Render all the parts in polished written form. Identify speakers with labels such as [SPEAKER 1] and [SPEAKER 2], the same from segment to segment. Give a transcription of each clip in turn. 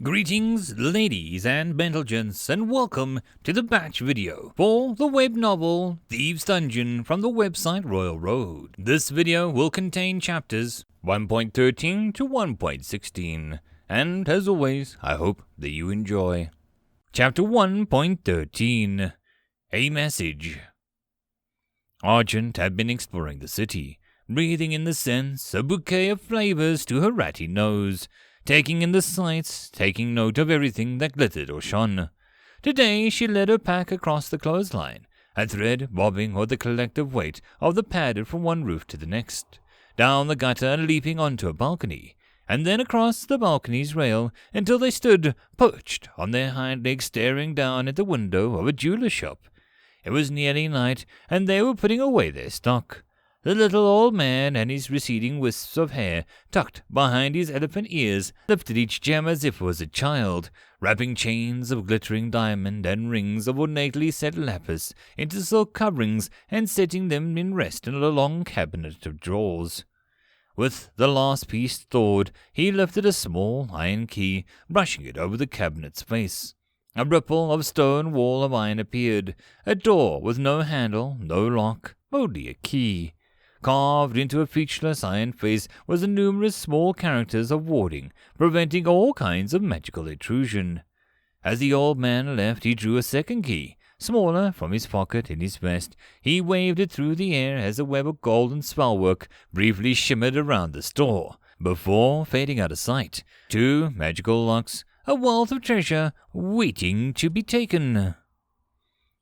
[SPEAKER 1] Greetings, ladies and gents, and welcome to the batch video for the web novel Thieves Dungeon from the website Royal Road. This video will contain chapters 1.13 to 1.16, and as always, I hope that you enjoy. Chapter 1.13 A Message. Argent had been exploring the city, breathing in the scents, a bouquet of flavors to her ratty nose, taking in the sights, taking note of everything that glittered or shone. Today she led her pack across the clothesline, a thread bobbing with the collective weight of the padded from one roof to the next, down the gutter and leaping onto a balcony, and then across the balcony's rail until they stood perched on their hind legs staring down at the window of a jeweler's shop. It was nearly night, and they were putting away their stock. The little old man and his receding wisps of hair tucked behind his elephant ears lifted each gem as if it was a child, wrapping chains of glittering diamond and rings of ornately set lapis into silk coverings and setting them in rest in a long cabinet of drawers. With the last piece thawed, he lifted a small iron key, brushing it over the cabinet's face. A ripple of stone wall of iron appeared, a door with no handle, no lock, only a key. Carved into a featureless iron face was the numerous small characters of warding, preventing all kinds of magical intrusion. As the old man left, he drew a second key, smaller, from his pocket in his vest. He waved it through the air as a web of golden spellwork briefly shimmered around the store, before fading out of sight. 2 magical locks, a wealth of treasure waiting to be taken.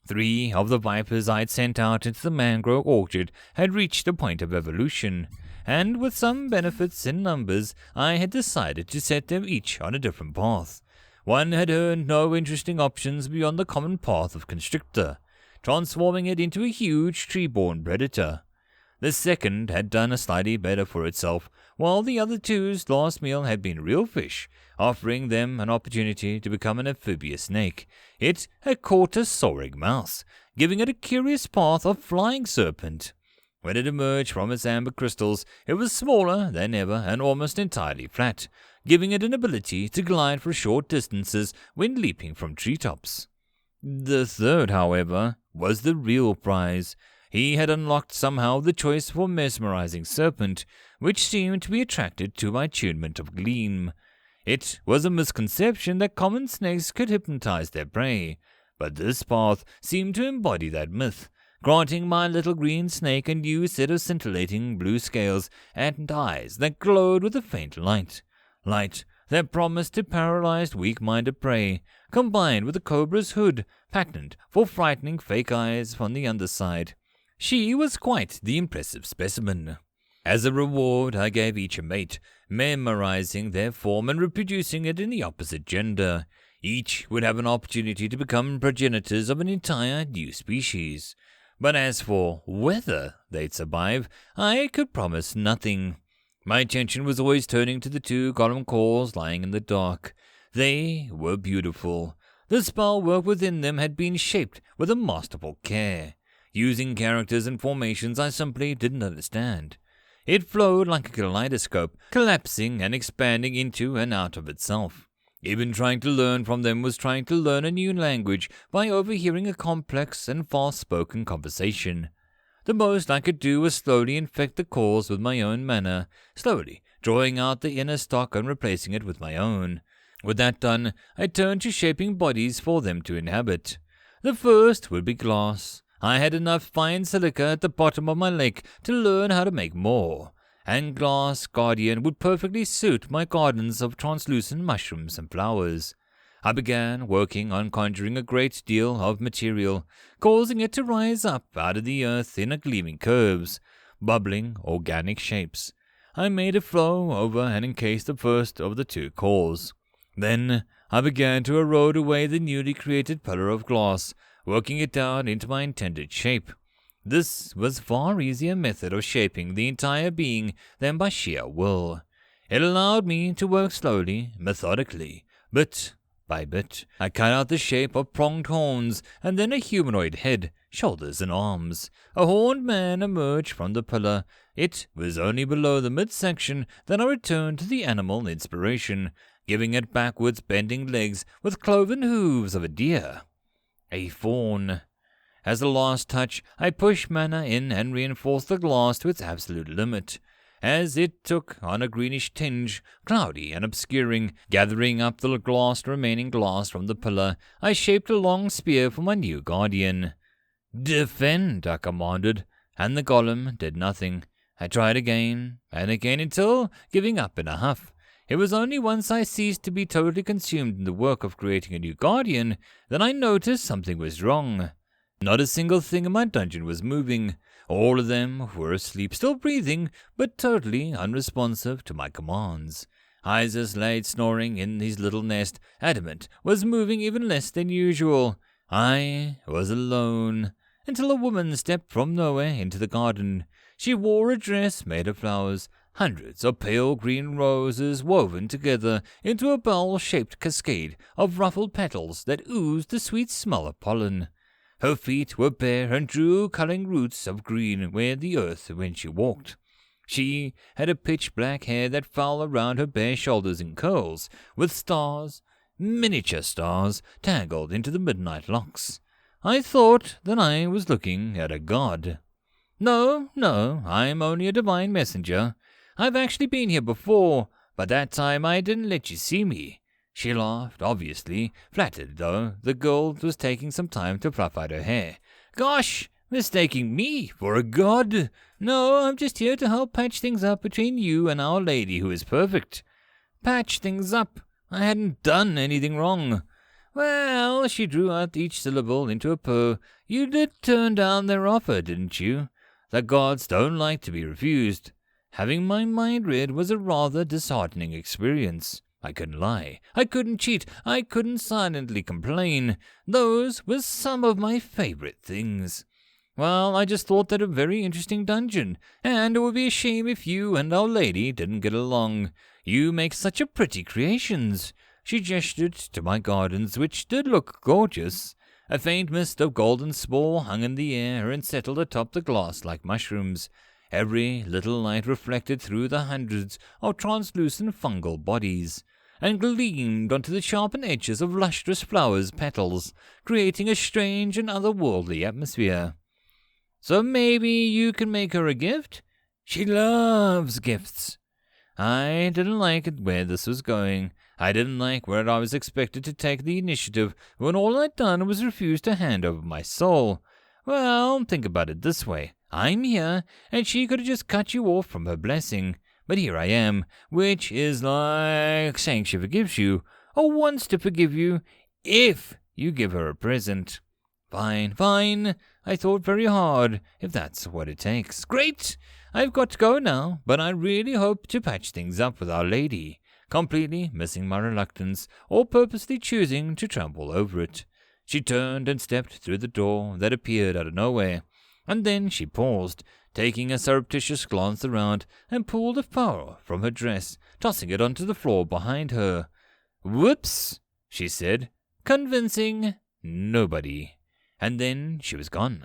[SPEAKER 1] 3 of the vipers I had sent out into the mangrove orchard had reached a point of evolution, and with some benefits in numbers, I had decided to set them each on a different path. One had earned no interesting options beyond the common path of constrictor, transforming it into a huge tree-born predator. The second had done slightly better for itself, while the other two's last meal had been real fish, offering them an opportunity to become an amphibious snake. It had caught a soaring mouse, giving it a curious path of flying serpent. When it emerged from its amber crystals, it was smaller than ever and almost entirely flat, giving it an ability to glide for short distances when leaping from treetops. The third, however, was the real prize. He had unlocked somehow the choice for mesmerizing serpent, which seemed to be attracted to my attunement of gleam. It was a misconception that common snakes could hypnotize their prey, but this path seemed to embody that myth, granting my little green snake a new set of scintillating blue scales and eyes that glowed with a faint light that promised to paralyze weak-minded prey, combined with the cobra's hood, patent for frightening fake eyes from the underside. She was quite the impressive specimen. As a reward, I gave each a mate, memorizing their form and reproducing it in the opposite gender. Each would have an opportunity to become progenitors of an entire new species. But as for whether they'd survive, I could promise nothing. My attention was always turning to the 2 golem cores lying in the dark. They were beautiful. The spell work within them had been shaped with a masterful care, using characters and formations I simply didn't understand. It flowed like a kaleidoscope, collapsing and expanding into and out of itself. Even trying to learn from them was trying to learn a new language by overhearing a complex and fast-spoken conversation. The most I could do was slowly infect the cores with my own mana, slowly drawing out the inner stock and replacing it with my own. With that done, I turned to shaping bodies for them to inhabit. The first would be glass. I had enough fine silica at the bottom of my lake to learn how to make more, and Glass Guardian would perfectly suit my gardens of translucent mushrooms and flowers. I began working on conjuring a great deal of material, causing it to rise up out of the earth in gleaming curves, bubbling organic shapes. I made it flow over and encase the first of the 2 cores. Then I began to erode away the newly created pillar of glass, working it down into my intended shape. This was a far easier method of shaping the entire being than by sheer will. It allowed me to work slowly, methodically, bit by bit. I cut out the shape of pronged horns, and then a humanoid head, shoulders and arms. A horned man emerged from the pillar. It was only below the midsection that I returned to the animal inspiration, giving it backwards bending legs with cloven hooves of a deer. A fawn. As a last touch, I pushed mana in and reinforced the glass to its absolute limit, as it took on a greenish tinge, cloudy and obscuring. Gathering up the remaining glass from the pillar, I shaped a long spear for my new guardian. "Defend," I commanded, and the golem did nothing. I tried again and again until, giving up in a huff, it was only once I ceased to be totally consumed in the work of creating a new guardian that I noticed something was wrong. Not a single thing in my dungeon was moving. All of them were asleep, still breathing, but totally unresponsive to my commands. Isis lay snoring in his little nest. Adamant was moving even less than usual. I was alone, until a woman stepped from nowhere into the garden. She wore a dress made of flowers, hundreds of pale green roses woven together into a bell-shaped cascade of ruffled petals that oozed the sweet smell of pollen. Her feet were bare and drew culling roots of green where the earth when she walked. She had a pitch-black hair that fell around her bare shoulders in curls, with stars, miniature stars, tangled into the midnight locks. I thought that I was looking at a god. No, I'm only a divine messenger. I've actually been here before, but that time I didn't let you see me. She laughed, obviously, flattered though the girl was taking some time to fluff out her hair. Gosh, mistaking me for a god? No, I'm just here to help patch things up between you and Our Lady who is perfect. Patch things up? I hadn't done anything wrong. Well, she drew out each syllable into a purr. You did turn down their offer, didn't you? The gods don't like to be refused. Having my mind read was a rather disheartening experience. I couldn't lie. I couldn't cheat. I couldn't silently complain. Those were some of my favorite things. Well, I just thought that a very interesting dungeon, and it would be a shame if you and Our Lady didn't get along. You make such a pretty creations. She gestured to my gardens, which did look gorgeous. A faint mist of golden spore hung in the air and settled atop the glass like mushrooms. Every little light reflected through the hundreds of translucent fungal bodies, and gleamed onto the sharpened edges of lustrous flowers' petals, creating a strange and otherworldly atmosphere. So maybe you can make her a gift? She loves gifts. I didn't like it where this was going. I didn't like where I was expected to take the initiative when all I'd done was refuse to hand over my soul. Well, think about it this way. I'm here, and she could have just cut you off from her blessing. But here I am, which is like saying she forgives you, or wants to forgive you, if you give her a present. Fine. I thought very hard, if that's what it takes. Great! I've got to go now, but I really hope to patch things up with Our Lady, completely missing my reluctance, or purposely choosing to trample over it. She turned and stepped through the door that appeared out of nowhere, and then she paused, taking a surreptitious glance around, and pulled a flower from her dress, tossing it onto the floor behind her. Whoops, she said, convincing nobody. And then she was gone.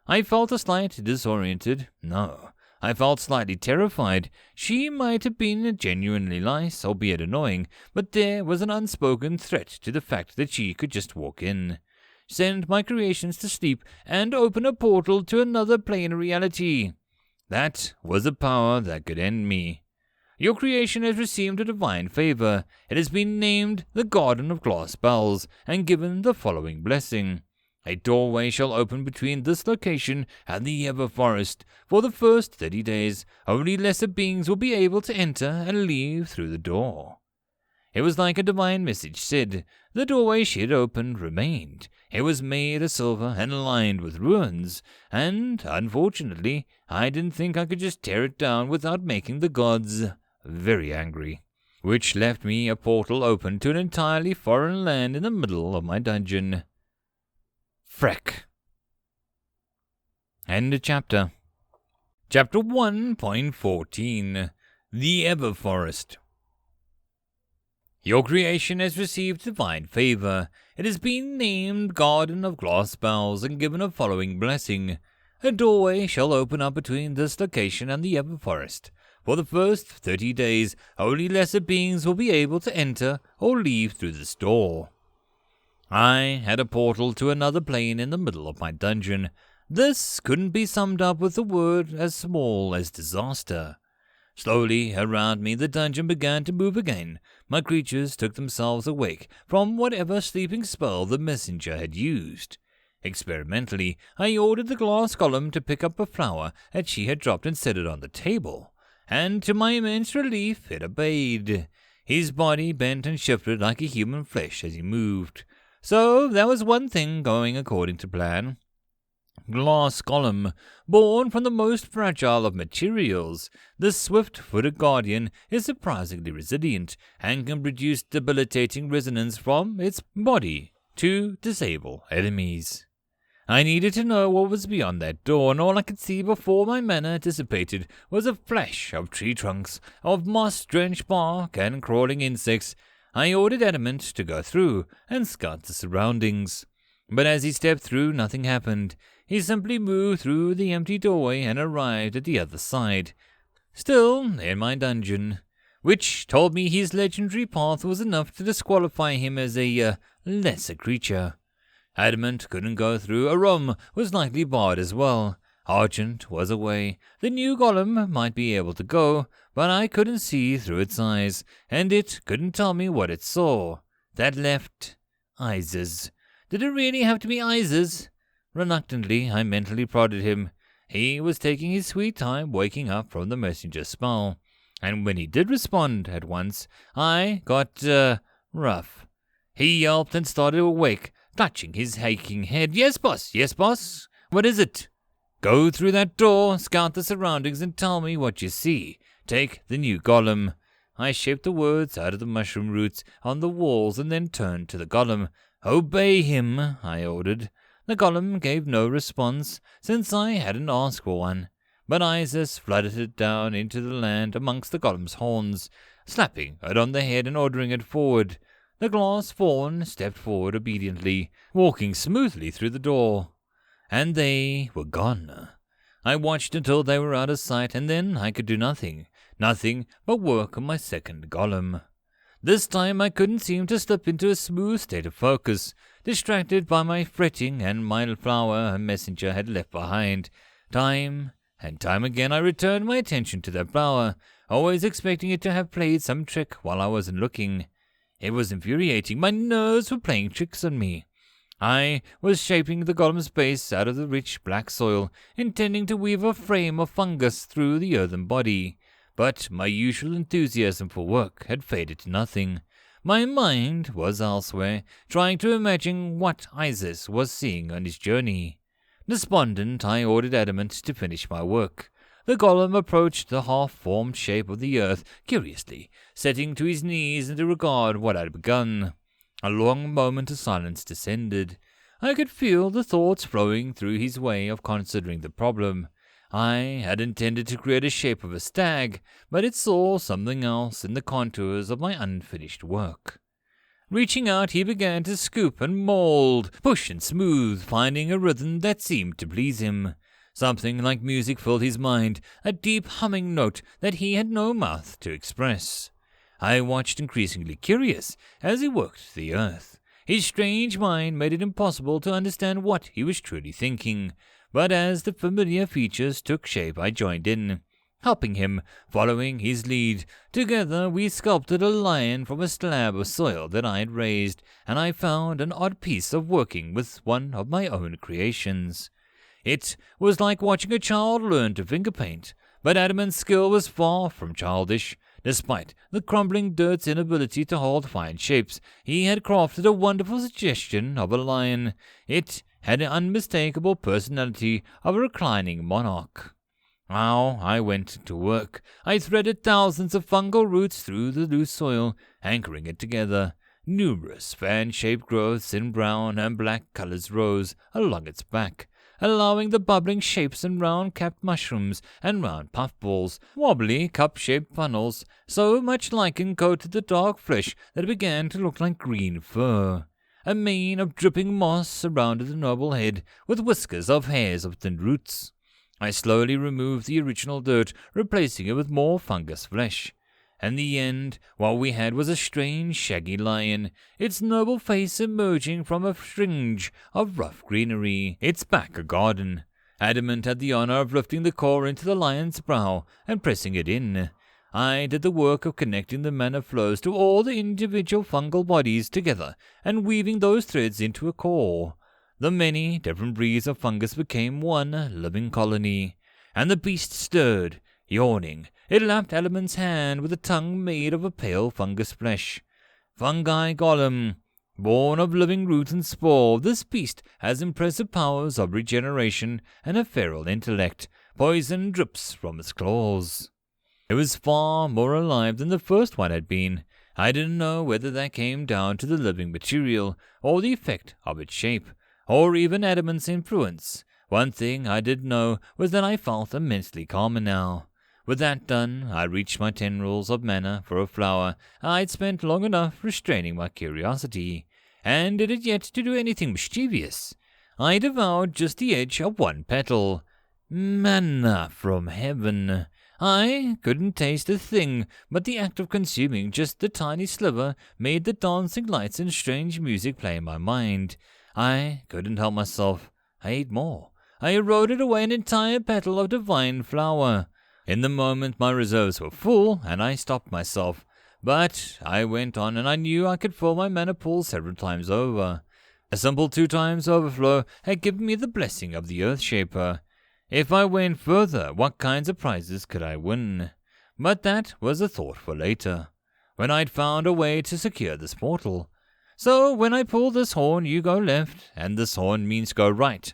[SPEAKER 1] I felt a slight disoriented. No, I felt slightly terrified. She might have been genuinely nice, albeit annoying, but there was an unspoken threat to the fact that she could just walk in, send my creations to sleep, and open a portal to another plane of reality. That was a power that could end me. Your creation has received a divine favor. It has been named the Garden of Glass Bells, and given the following blessing. A doorway shall open between this location and the Ever Forest. For the first 30 days, only lesser beings will be able to enter and leave through the door. It was like a divine message said. The doorway she had opened remained. It was made of silver and lined with runes, and, unfortunately, I didn't think I could just tear it down without making the gods very angry, which left me a portal open to an entirely foreign land in the middle of my dungeon. Freck. End of chapter. Chapter 1.14 The Everforest. Your creation has received divine favor. It has been named Garden of Glass Bells and given a following blessing. A doorway shall open up between this location and the Everforest. For the first 30 days, only lesser beings will be able to enter or leave through this door. I had a portal to another plane in the middle of my dungeon. This couldn't be summed up with a word as small as disaster. Slowly around me the dungeon began to move again. My creatures took themselves awake from whatever sleeping spell the messenger had used. Experimentally, I ordered the glass golem to pick up a flower that she had dropped and set it on the table, and to my immense relief it obeyed. His body bent and shifted like a human flesh as he moved. So there was one thing going according to plan. Glass golem, born from the most fragile of materials, the swift-footed guardian is surprisingly resilient and can produce debilitating resonance from its body to disable enemies. I needed to know what was beyond that door, and all I could see before my mana dissipated was a flash of tree trunks, of moss-drenched bark and crawling insects. I ordered Adamant to go through and scout the surroundings. But as he stepped through, nothing happened. He simply moved through the empty doorway and arrived at the other side, still in my dungeon, which told me his legendary path was enough to disqualify him as a lesser creature. Adamant couldn't go through. Arum was likely barred as well. Argent was away. The new golem might be able to go, but I couldn't see through its eyes, and it couldn't tell me what it saw. That left Ises. Did it really have to be Ises? Reluctantly, I mentally prodded him. He was taking his sweet time waking up from the messenger's spell, and when he did respond at once, I got, rough. He yelped and started awake, touching his aching head. Yes, boss. Yes, boss. What is it? Go through that door, scout the surroundings, and tell me what you see. Take the new golem. I shaped the words out of the mushroom roots on the walls and then turned to the golem. Obey him, I ordered. The golem gave no response, since I hadn't asked for one, but Isis flooded it down into the land amongst the golem's horns, slapping it on the head and ordering it forward. The glass fawn stepped forward obediently, walking smoothly through the door, and they were gone. I watched until they were out of sight, and then I could do nothing but work on my second golem. This time I couldn't seem to slip into a smooth state of focus, distracted by my fretting and my flower a messenger had left behind. Time and time again I returned my attention to that flower, always expecting it to have played some trick while I wasn't looking. It was infuriating. My nerves were playing tricks on me. I was shaping the golem's base out of the rich black soil, intending to weave a frame of fungus through the earthen body. But my usual enthusiasm for work had faded to nothing. My mind was elsewhere, trying to imagine what Isis was seeing on his journey. Despondent, I ordered Adamant to finish my work. The golem approached the half-formed shape of the earth curiously, setting to his knees and to regard what I had begun. A long moment of silence descended. I could feel the thoughts flowing through his way of considering the problem. I had intended to create a shape of a stag, but it saw something else in the contours of my unfinished work. Reaching out, he began to scoop and mold, push and smooth, finding a rhythm that seemed to please him. Something like music filled his mind, a deep humming note that he had no mouth to express. I watched, increasingly curious, as he worked the earth. His strange mind made it impossible to understand what he was truly thinking. But as the familiar features took shape, I joined in, helping him, following his lead. Together we sculpted a lion from a slab of soil that I had raised, and I found an odd piece of working with one of my own creations. It was like watching a child learn to finger paint, but Adamant's skill was far from childish. Despite the crumbling dirt's inability to hold fine shapes, he had crafted a wonderful suggestion of a lion. It had an unmistakable personality of a reclining monarch. Now I went to work. I threaded thousands of fungal roots through the loose soil, anchoring it together. Numerous fan-shaped growths in brown and black colors rose along its back, allowing the bubbling shapes and round-capped mushrooms and round puffballs, wobbly cup-shaped funnels, so much lichen coated the dark flesh that it began to look like green fur. A mane of dripping moss surrounded the noble head, with whiskers of hairs of thin roots. I slowly removed the original dirt, replacing it with more fungus flesh. And the end, what we had was a strange shaggy lion, its noble face emerging from a fringe of rough greenery, its back a garden. Adamant had the honor of lifting the core into the lion's brow and pressing it in. I did the work of connecting the mana flows to all the individual fungal bodies together and weaving those threads into a core. The many different breeds of fungus became one living colony, and the beast stirred. Yawning, it lapped Element's hand with a tongue made of a pale fungus flesh. Fungi golem. Born of living root and spore, this beast has impressive powers of regeneration and a feral intellect. Poison drips from its claws. It was far more alive than the first one had been. I didn't know whether that came down to the living material, or the effect of its shape, or even Adamant's influence. One thing I did know was that I felt immensely calmer now. With that done, I reached my tendrils of mana for a flower. I'd spent long enough restraining my curiosity, and did it yet to do anything mischievous. I devoured just the edge of one petal. Manna from heaven. I couldn't taste a thing, but the act of consuming just the tiny sliver made the dancing lights and strange music play in my mind. I couldn't help myself. I ate more. I eroded away an entire petal of divine flower. In the moment my reserves were full, and I stopped myself. But I went on, and I knew I could fill my mana pool several times over. A simple 2 times overflow had given me the blessing of the Earthshaper. If I went further, what kinds of prizes could I win? But that was a thought for later, when I'd found a way to secure this portal. So when I pull this horn, you go left, and this horn means go right,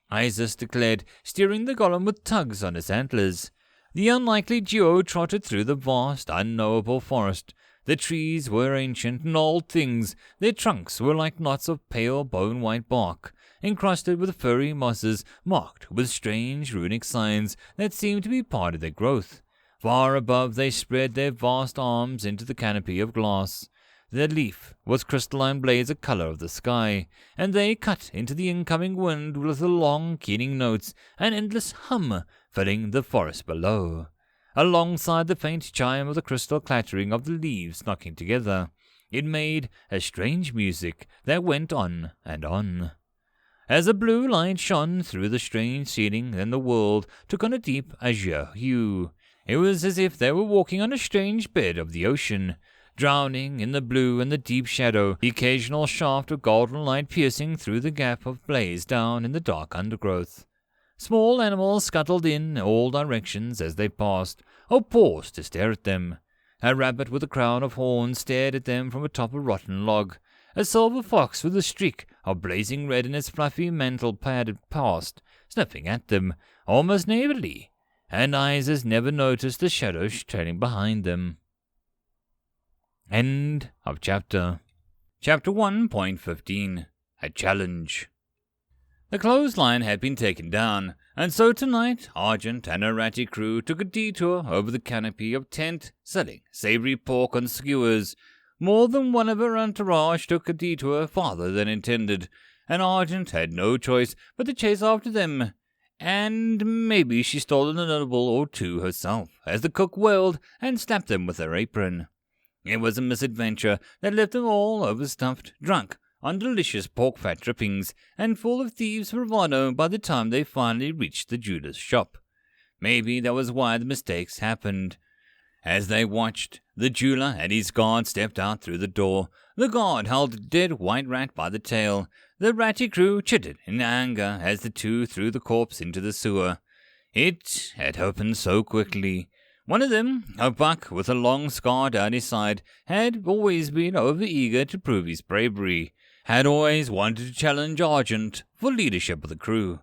[SPEAKER 1] Isis declared, steering the golem with tugs on his antlers. The unlikely duo trotted through the vast, unknowable forest. The trees were ancient and old things. Their trunks were like knots of pale bone-white bark, encrusted with furry mosses, marked with strange runic signs that seemed to be part of their growth. Far above they spread their vast arms into the canopy of glass. Their leaf was crystalline blades the color of the sky, and they cut into the incoming wind with the long, keening notes, an endless hum filling the forest below, alongside the faint chime of the crystal clattering of the leaves knocking together. It made a strange music that went on and on. As a blue light shone through the strange ceiling, then the world took on a deep azure hue. It was as if they were walking on a strange bed of the ocean, drowning in the blue and the deep shadow, the occasional shaft of golden light piercing through the gap of blaze down in the dark undergrowth. Small animals scuttled in all directions as they passed, or paused to stare at them. A rabbit with a crown of horns stared at them from atop a rotten log. A silver fox with a streak of blazing red in its fluffy mantle padded past, sniffing at them, almost neighborly, and Isis never noticed the shadows trailing behind them. End of chapter. Chapter 1.15. A Challenge. The clothesline had been taken down, and so tonight Argent and her ratty crew took a detour over the canopy of tent, selling savory pork on skewers. More than one of her entourage took a detour farther than intended, and Argent had no choice but to chase after them. And maybe she stole a nibble or two herself, as the cook wailed and slapped them with her apron. It was a misadventure that left them all overstuffed, drunk on delicious pork fat drippings, and full of thieves' bravado by the time they finally reached the jeweler's shop. Maybe that was why the mistakes happened. As they watched, the jeweler and his guard stepped out through the door. The guard held a dead white rat by the tail. The ratty crew chittered in anger as the two threw the corpse into the sewer. It had happened so quickly. One of them, a buck with a long scar down his side, had always been over-eager to prove his bravery, had always wanted to challenge Argent for leadership of the crew.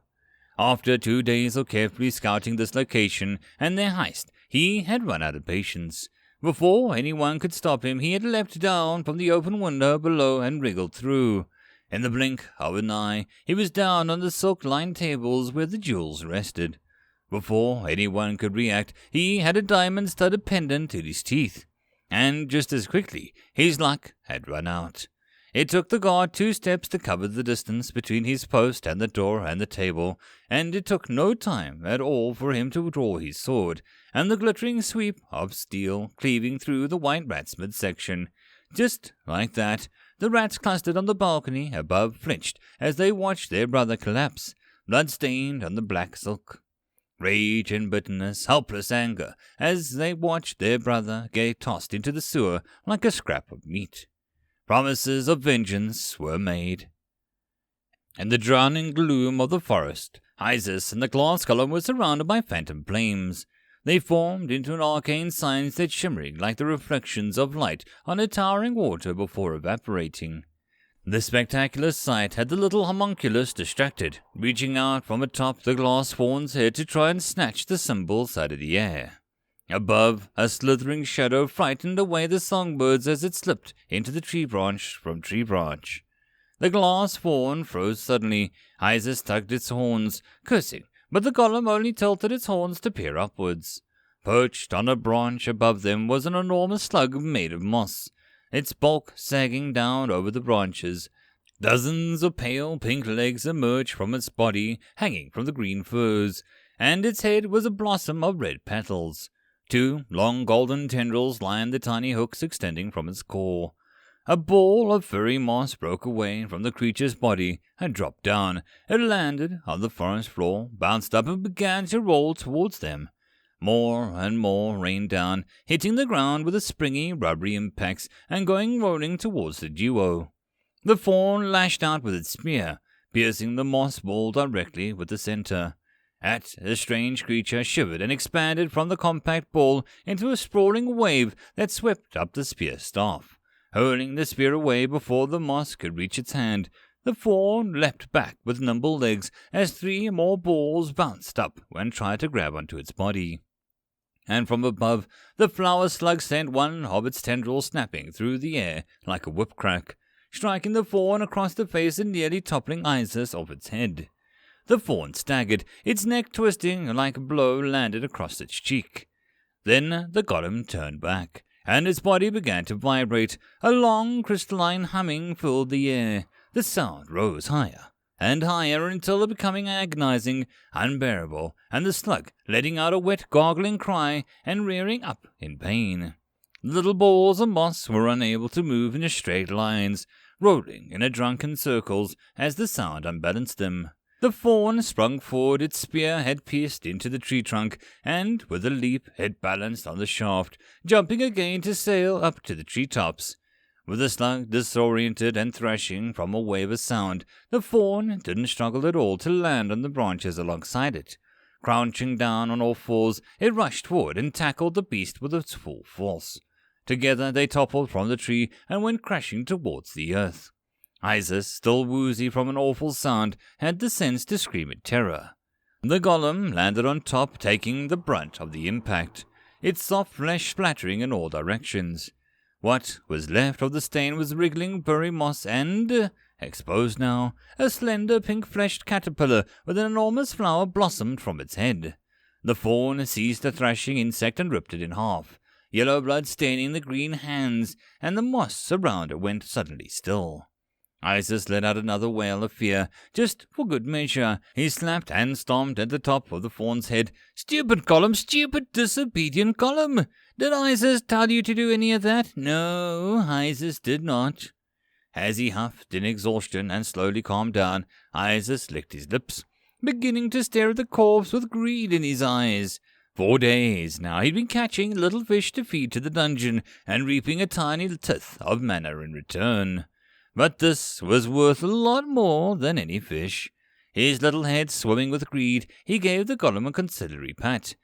[SPEAKER 1] After 2 days of carefully scouting this location and their heist, he had run out of patience. Before anyone could stop him, he had leapt down from the open window below and wriggled through. In the blink of an eye, he was down on the silk-lined tables where the jewels rested. Before anyone could react, he had a diamond-studded pendant in his teeth. And just as quickly, his luck had run out. It took the guard 2 steps to cover the distance between his post and the door and the table, and it took no time at all for him to draw his sword, and the glittering sweep of steel cleaving through the white rat's midsection. Just like that, the rats clustered on the balcony above flinched as they watched their brother collapse, blood-stained on the black silk. Rage and bitterness, helpless anger, as they watched their brother get tossed into the sewer like a scrap of meat. Promises of vengeance were made. In the drowning gloom of the forest, Isis and the glass column were surrounded by phantom flames. They formed into an arcane sunset shimmering like the reflections of light on a towering water before evaporating. The spectacular sight had the little homunculus distracted, reaching out from atop the glass fawn's head to try and snatch the symbols out of the air. Above, a slithering shadow frightened away the songbirds as it slipped into the tree branch from tree branch. The glass fawn froze suddenly. Isis tugged its horns, cursing, but the golem only tilted its horns to peer upwards. Perched on a branch above them was an enormous slug made of moss, its bulk sagging down over the branches. Dozens of pale pink legs emerged from its body, hanging from the green furs, and its head was a blossom of red petals. 2 long golden tendrils lined the tiny hooks extending from its core. A ball of furry moss broke away from the creature's body and dropped down. It landed on the forest floor, bounced up and began to roll towards them. More and more rained down, hitting the ground with springy, rubbery impacts and going rolling towards the duo. The fawn lashed out with its spear, piercing the moss ball directly with the center. The strange creature shivered and expanded from the compact ball into a sprawling wave that swept up the spear staff. Hurling the spear away before the moss could reach its hand, the fawn leapt back with nimble legs as 3 more balls bounced up and tried to grab onto its body. And from above, the flower slug sent one of its tendrils snapping through the air like a whip crack, striking the fawn across the face and nearly toppling Isis off its head. The fawn staggered, its neck twisting like a blow landed across its cheek. Then the golem turned back, and its body began to vibrate. A long crystalline humming filled the air. The sound rose higher and higher until becoming agonizing, unbearable, and the slug letting out a wet, gargling cry and rearing up in pain. The little balls of moss were unable to move in straight lines, rolling in drunken circles as the sound unbalanced them. The fawn sprung forward, its spear had pierced into the tree trunk, and with a leap it balanced on the shaft, jumping again to sail up to the tree tops. With the slug disoriented and thrashing from a wave of sound, the fawn didn't struggle at all to land on the branches alongside it. Crouching down on all fours, it rushed forward and tackled the beast with its full force. Together they toppled from the tree and went crashing towards the earth. Isis, still woozy from an awful sound, had the sense to scream in terror. The golem landed on top, taking the brunt of the impact, its soft flesh splattering in all directions. What was left of the stain was wriggling furry moss and, exposed now, a slender pink-fleshed caterpillar with an enormous flower blossomed from its head. The fawn seized the thrashing insect and ripped it in half, yellow blood staining the green hands, and the moss around it went suddenly still. Isis let out another wail of fear, just for good measure. He slapped and stomped at the top of the fawn's head. "Stupid golem, stupid disobedient golem! Did Isis tell you to do any of that? No, Isis did not." As he huffed in exhaustion and slowly calmed down, Isis licked his lips, beginning to stare at the corpse with greed in his eyes. 4 days now he'd been catching little fish to feed to the dungeon and reaping a tiny tithe of mana in return. But this was worth a lot more than any fish. His little head swimming with greed, he gave the golem a conciliatory pat.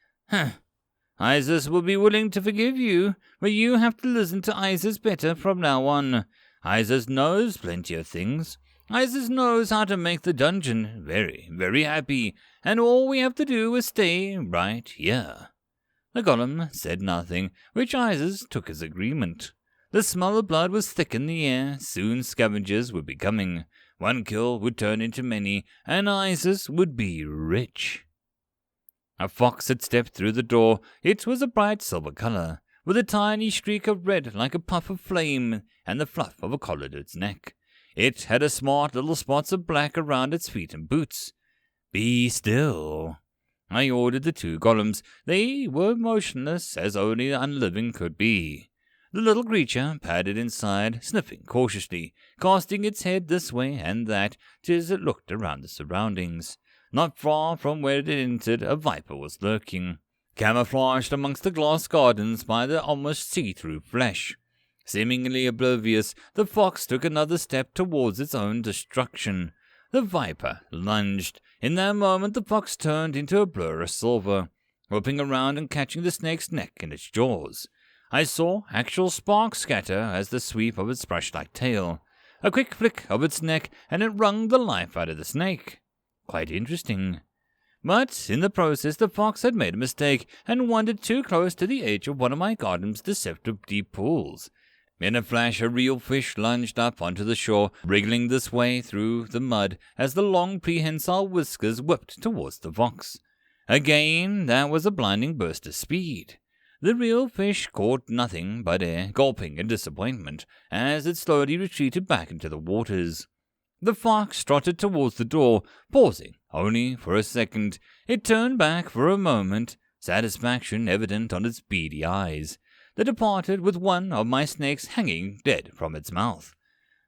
[SPEAKER 1] Isis will be willing to forgive you, but you have to listen to Isis better from now on. Isis knows plenty of things. Isis knows how to make the dungeon very, very happy, and all we have to do is stay right here. The golem said nothing, which Isis took as agreement. The smell of blood was thick in the air. Soon scavengers would be coming. One kill would turn into many, and Isis would be rich. A fox had stepped through the door. It was a bright silver color, with a tiny streak of red like a puff of flame and the fluff of a collar at its neck. It had a smart little spots of black around its feet and boots. "Be still," I ordered the two golems. They were motionless, as only unliving could be. The little creature padded inside, sniffing cautiously, casting its head this way and that as it looked around the surroundings. Not far from where it entered, a viper was lurking, camouflaged amongst the glass gardens by the almost see-through flesh. Seemingly oblivious, the fox took another step towards its own destruction. The viper lunged. In that moment, the fox turned into a blur of silver, whipping around and catching the snake's neck in its jaws. I saw actual sparks scatter as the sweep of its brush-like tail. A quick flick of its neck, and it wrung the life out of the snake. Quite interesting. But in the process, the fox had made a mistake and wandered too close to the edge of one of my garden's deceptive deep pools. In a flash, a real fish lunged up onto the shore, wriggling this way through the mud as the long prehensile whiskers whipped towards the fox. Again, that was a blinding burst of speed. The real fish caught nothing but air, gulping in disappointment as it slowly retreated back into the waters. The fox trotted towards the door, pausing only for a second. It turned back for a moment, satisfaction evident on its beady eyes. They departed with one of my snakes hanging dead from its mouth.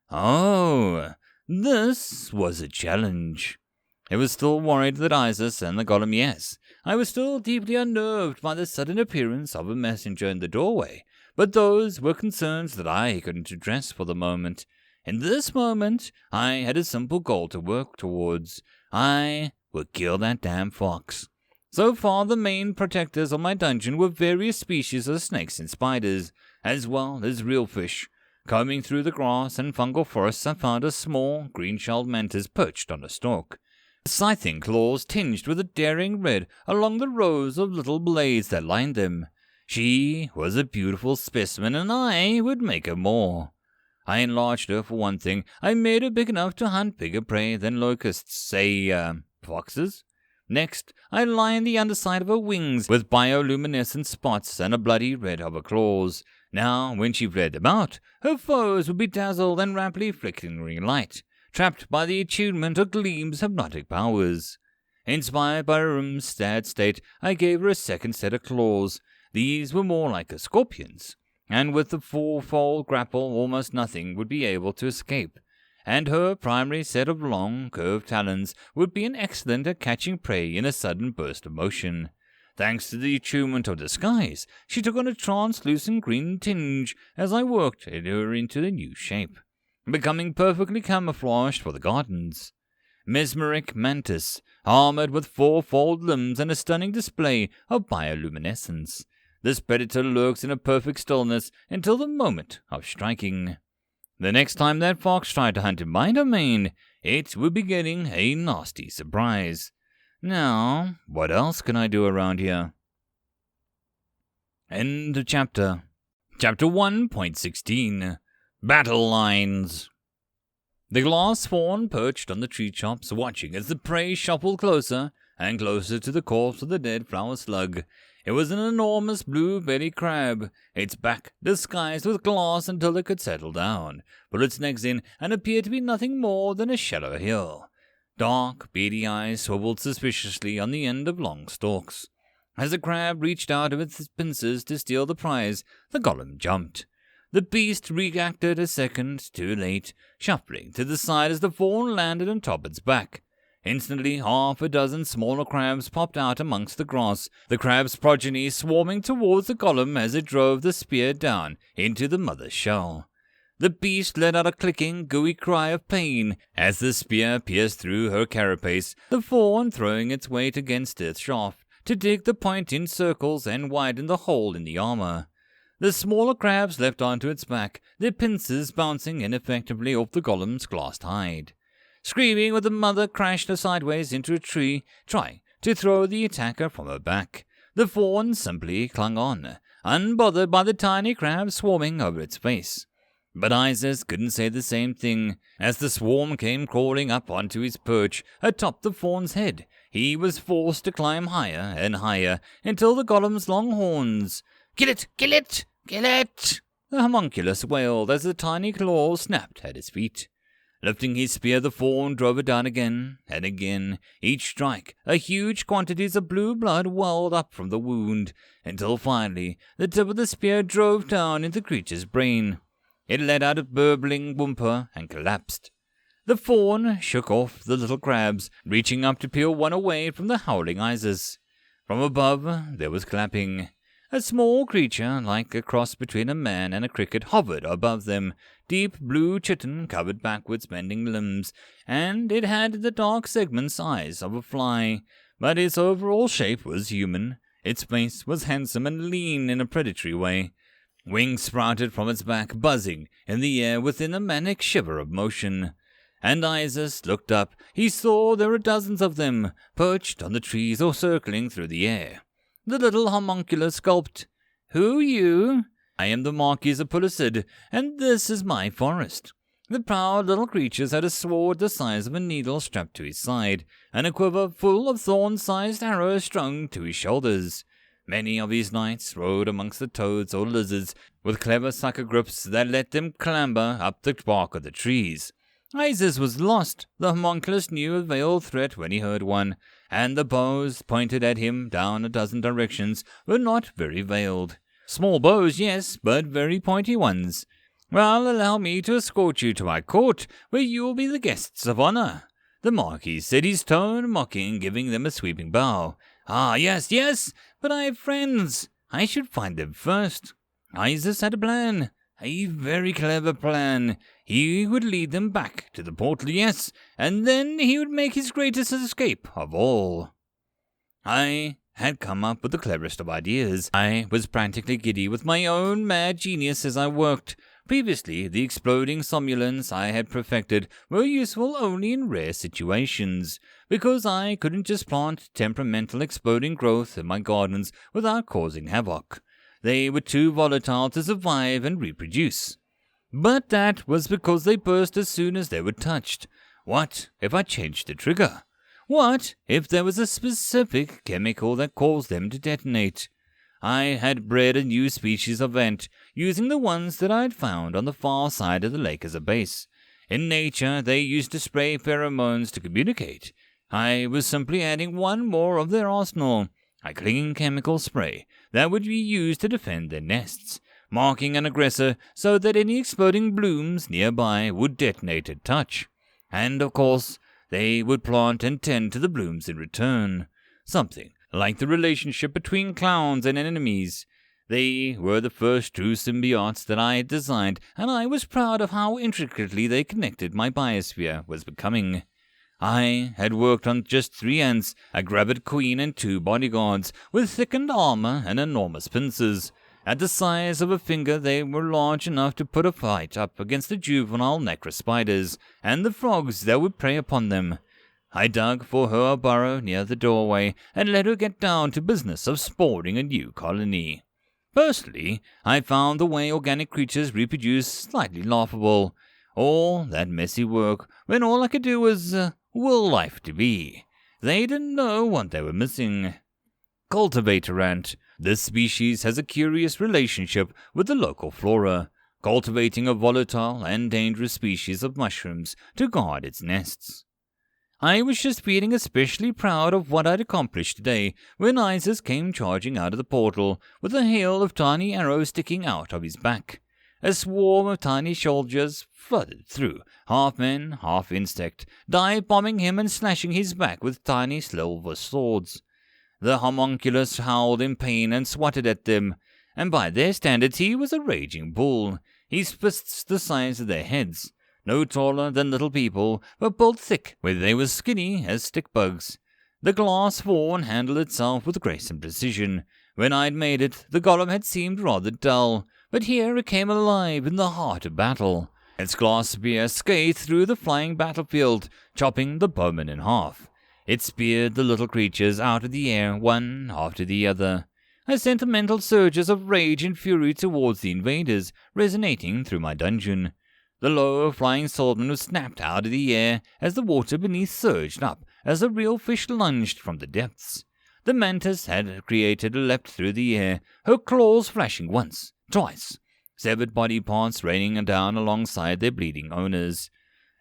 [SPEAKER 1] Oh, this was a challenge. I was still worried that Isis and the golem, yes. I was still deeply unnerved by the sudden appearance of a messenger in the doorway, but those were concerns that I couldn't address for the moment. In this moment, I had a simple goal to work towards. I would kill that damn fox. So far, the main protectors of my dungeon were various species of snakes and spiders, as well as real fish. Combing through the grass and fungal forests, I found a small, green-shelled mantis perched on a stalk, scything claws tinged with a daring red along the rows of little blades that lined them. She was a beautiful specimen, and I would make her more. I enlarged her for one thing. I made her big enough to hunt bigger prey than locusts, say, foxes. Next, I lined the underside of her wings with bioluminescent spots and a bloody red of her claws. Now, when she flared them out, her foes would be dazzled and rapidly flickering light, trapped by the attunement of Gleam's hypnotic powers. Inspired by her sad state, I gave her a second set of claws. These were more like a scorpion's, and with the fourfold grapple almost nothing would be able to escape, and her primary set of long, curved talons would be excellent at catching prey in a sudden burst of motion. Thanks to the attunement of disguise, she took on a translucent green tinge as I worked her into the new shape, becoming perfectly camouflaged for the gardens. Mesmeric mantis, armored with fourfold limbs and a stunning display of bioluminescence. This predator lurks in a perfect stillness until the moment of striking. The next time that fox tried to hunt in my domain, it would be getting a nasty surprise. Now, what else can I do around here? End of chapter. Chapter 1.16 Battle Lines. The glass fawn perched on the tree tops, watching as the prey shuffled closer and closer to the corpse of the dead flower slug. It was an enormous blue-bellied crab, its back disguised with glass until it could settle down, put its legs in, and appear to be nothing more than a shallow hill. Dark, beady eyes swiveled suspiciously on the end of long stalks. As the crab reached out with its pincers to steal the prize, the golem jumped. The beast reacted a second too late, shuffling to the side as the fawn landed on top its back. Instantly, half a dozen smaller crabs popped out amongst the grass, the crab's progeny swarming towards the golem as it drove the spear down into the mother's shell. The beast let out a clicking, gooey cry of pain as the spear pierced through her carapace, the fawn throwing its weight against its shaft to dig the point in circles and widen the hole in the armor. The smaller crabs leapt onto its back, their pincers bouncing ineffectively off the golem's glassed hide. Screaming with the mother crashed her sideways into a tree, trying to throw the attacker from her back. The fawn simply clung on, unbothered by the tiny crabs swarming over its face. But Isis couldn't say the same thing. As the swarm came crawling up onto his perch atop the fawn's head, he was forced to climb higher and higher until the golem's long horns. "Kill it! Kill it! Kill it!" the homunculus wailed as the tiny claws snapped at his feet. Lifting his spear, the fawn drove it down again and again. Each strike, a huge quantities of blue blood welled up from the wound, until finally the tip of the spear drove down into the creature's brain. It let out a burbling whimper and collapsed. The fawn shook off the little crabs, reaching up to peel one away from the howling Isis. From above there was clapping. A small creature, like a cross between a man and a cricket, hovered above them, deep blue chitin covered backwards bending limbs, and it had the dark segment eyes of a fly, but its overall shape was human. Its face was handsome and lean in a predatory way. Wings sprouted from its back, buzzing in the air within a manic shiver of motion. And Isis looked up. He saw there were dozens of them, perched on the trees or circling through the air. The little homunculus gulped. "Who you?" "I am the Marquis of Pullicid, and this is my forest." The proud little creatures had a sword the size of a needle strapped to his side, and a quiver full of thorn-sized arrows strung to his shoulders. Many of his knights rode amongst the toads or lizards, with clever sucker grips that let them clamber up the bark of the trees. Isis was lost. The homunculus knew a veiled threat when he heard one, and the bows pointed at him down a dozen directions were not very veiled. Small bows, yes, but very pointy ones. "Well, allow me to escort you to my court, where you will be the guests of honor," the Marquis said, his tone mocking, giving them a sweeping bow. "Ah, yes, but I have friends. I should find them first." Isis had a plan. A very clever plan. He would lead them back to the portal, yes, and then he would make his greatest escape of all. I had come up with the cleverest of ideas. I was practically giddy with my own mad genius as I worked. Previously, the exploding somnolence I had perfected were useful only in rare situations, because I couldn't just plant temperamental exploding growth in my gardens without causing havoc. They were too volatile to survive and reproduce. But that was because they burst as soon as they were touched. What if I changed the trigger? What if there was a specific chemical that caused them to detonate? I had bred a new species of ant, using the ones that I had found on the far side of the lake as a base. In nature, they used to spray pheromones to communicate. I was simply adding one more of their arsenal, a clinging chemical spray that would be used to defend their nests, marking an aggressor so that any exploding blooms nearby would detonate at touch. And of course, they would plant and tend to the blooms in return. Something like the relationship between clowns and enemies. They were the first true symbiotes that I had designed, and I was proud of how intricately they connected my biosphere was becoming. I had worked on just 3 ants, a gravid queen and 2 bodyguards, with thickened armor and enormous pincers. At the size of a finger, they were large enough to put a fight up against the juvenile necro spiders and the frogs that would prey upon them. I dug for her a burrow near the doorway and let her get down to business of spawning a new colony. Personally, I found the way organic creatures reproduce slightly laughable. All that messy work, when all I could do was will life to be. They didn't know what they were missing. Cultivator ant. This species has a curious relationship with the local flora, cultivating a volatile and dangerous species of mushrooms to guard its nests. I was just feeling especially proud of what I'd accomplished today when Isis came charging out of the portal with a hail of tiny arrows sticking out of his back. A swarm of tiny soldiers flooded through, half men, half insect, dive-bombing him and slashing his back with tiny silver swords. The homunculus howled in pain and swatted at them, and by their standards he was a raging bull, his fists the size of their heads. No taller than little people, but built thick where they were skinny as stick bugs. The glass fawn handled itself with grace and precision. When I'd made it, the golem had seemed rather dull, but here it came alive in the heart of battle. Its glass spear scathed through the flying battlefield, chopping the bowmen in half. It speared the little creatures out of the air, one after the other. I sent mental surges of rage and fury towards the invaders, resonating through my dungeon. The low flying swordman was snapped out of the air as the water beneath surged up as a real fish lunged from the depths. The mantis had created a leapt through the air, her claws flashing once, twice, severed body parts raining down alongside their bleeding owners.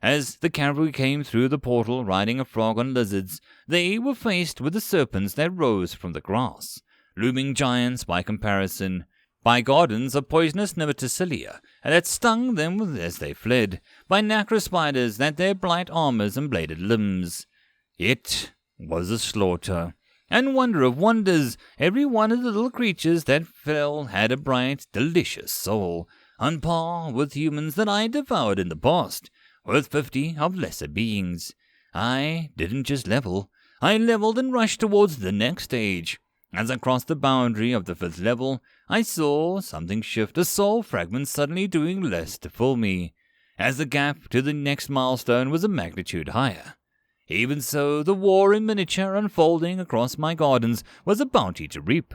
[SPEAKER 1] As the cavalry came through the portal riding a frog on lizards, they were faced with the serpents that rose from the grass, looming giants by comparison, by gardens of poisonous Nematicilia that stung them as they fled, by nacre spiders that their blight armors and bladed limbs. It was a slaughter. And wonder of wonders, every one of the little creatures that fell had a bright, delicious soul, on par with humans that I devoured in the past, with 50 of lesser beings. I didn't just level. I leveled and rushed towards the next stage. As I crossed the boundary of the 5th level, I saw something shift, a soul fragment suddenly doing less to fool me, as the gap to the next milestone was a magnitude higher. Even so, the war in miniature unfolding across my gardens was a bounty to reap.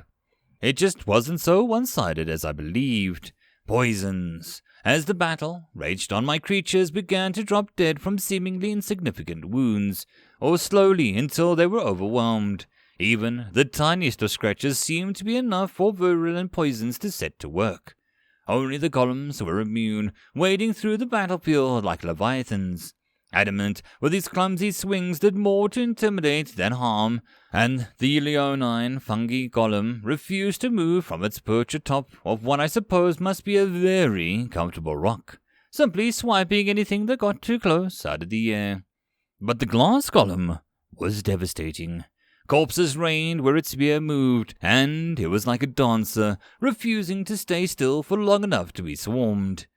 [SPEAKER 1] It just wasn't so one-sided as I believed. Poisons. As the battle raged on, my creatures began to drop dead from seemingly insignificant wounds, or slowly until they were overwhelmed. Even the tiniest of scratches seemed to be enough for virulent poisons to set to work. Only the golems were immune, wading through the battlefield like leviathans. Adamant, with his clumsy swings, did more to intimidate than harm, and the leonine fungi golem refused to move from its perch atop of what I suppose must be a very comfortable rock, simply swiping anything that got too close out of the air. But the glass golem was devastating. Corpses rained where its spear moved, and it was like a dancer, refusing to stay still for long enough to be swarmed.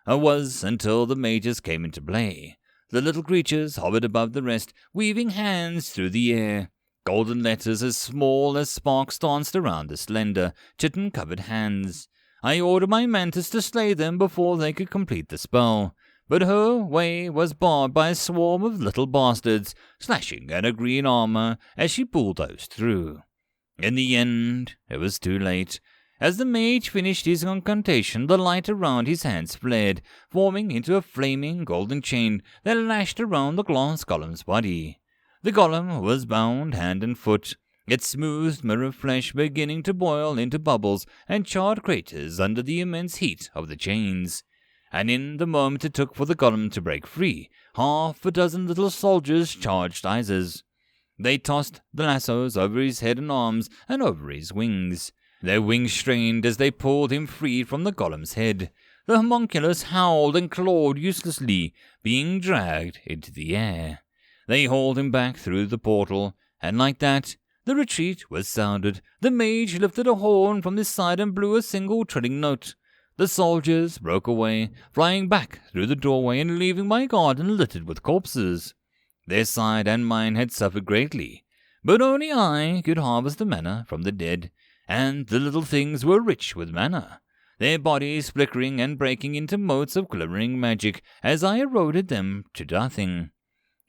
[SPEAKER 1] It was until the mages came into play. The little creatures hovered above the rest, weaving hands through the air. Golden letters as small as sparks danced around the slender, chitin-covered hands. I ordered my mantis to slay them before they could complete the spell, but her way was barred by a swarm of little bastards, slashing at her green armor as she bulldozed through. In the end, it was too late. As the mage finished his incantation, the light around his hands flared, forming into a flaming golden chain that lashed around the glass golem's body. The golem was bound hand and foot, its smooth mirror flesh beginning to boil into bubbles and charred craters under the immense heat of the chains. And in the moment it took for the golem to break free, 6 little soldiers charged Isers. They tossed the lassos over his head and arms and over his wings. Their wings strained as they pulled him free from the golem's head. The homunculus howled and clawed uselessly, being dragged into the air. They hauled him back through the portal, and like that, the retreat was sounded. The mage lifted a horn from his side and blew a single trilling note. The soldiers broke away, flying back through the doorway and leaving my garden littered with corpses. Their side and mine had suffered greatly, but only I could harvest the mana from the dead, and the little things were rich with mana, their bodies flickering and breaking into motes of glimmering magic as I eroded them to nothing.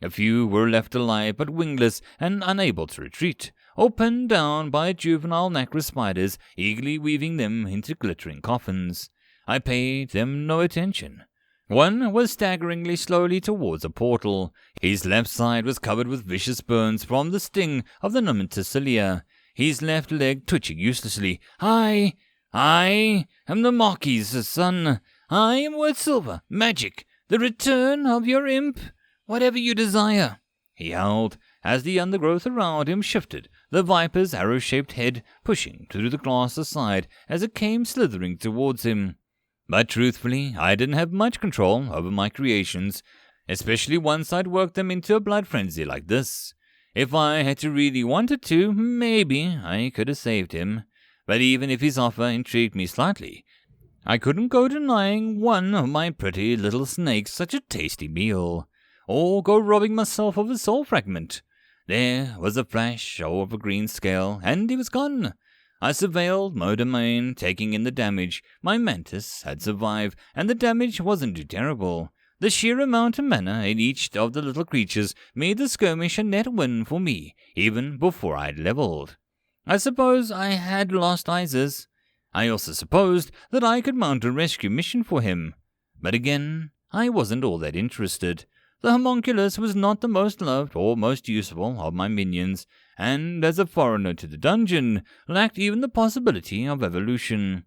[SPEAKER 1] A few were left alive but wingless and unable to retreat, or pinned down by juvenile nacre spiders eagerly weaving them into glittering coffins. I paid them no attention. One was staggeringly slowly towards a portal. His left side was covered with vicious burns from the sting of the Nematicilia, his left leg twitching uselessly. I am the Marquis's son. I am worth silver, magic, the return of your imp, whatever you desire, he howled, as the undergrowth around him shifted, the viper's arrow-shaped head pushing through the glass aside as it came slithering towards him. But truthfully, I didn't have much control over my creations, especially once I'd worked them into a blood frenzy like this. If I had really wanted to, maybe I could have saved him. But even if his offer intrigued me slightly, I couldn't go denying one of my pretty little snakes such a tasty meal, or go robbing myself of a soul fragment. There was a flash of a green scale, and he was gone. I surveilled my domain, taking in the damage. My mantis had survived, and the damage wasn't too terrible. The sheer amount of mana in each of the little creatures made the skirmish a net win for me, even before I'd leveled. I suppose I had lost Isers. I also supposed that I could mount a rescue mission for him. But again, I wasn't all that interested. The homunculus was not the most loved or most useful of my minions, and as a foreigner to the dungeon, lacked even the possibility of evolution.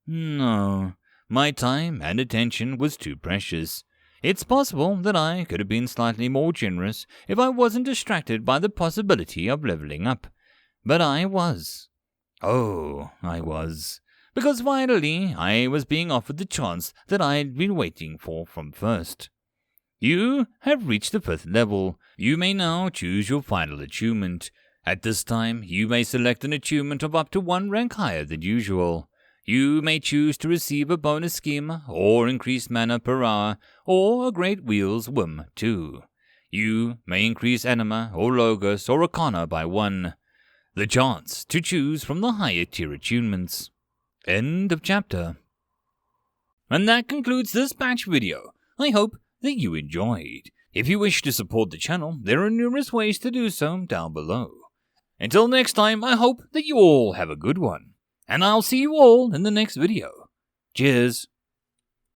[SPEAKER 1] No, my time and attention was too precious. It's possible that I could have been slightly more generous if I wasn't distracted by the possibility of leveling up. But I was. Oh, I was. Because finally I was being offered the chance that I'd been waiting for from first. You have reached the 5th level. You may now choose your final achievement. At this time, you may select an achievement of up to 1 rank higher than usual. You may choose to receive a bonus scheme, or increased mana per hour, or a Great Wheel's Whim too. You may increase Anima, or Logos, or Arcana by 1. The chance to choose from the higher tier achievements. End of chapter. And that concludes this batch video. I hope that you enjoyed. If you wish to support the channel, there are numerous ways to do so down below. Until next time, I hope that you all have a good one. And I'll see you all in the next video. Cheers.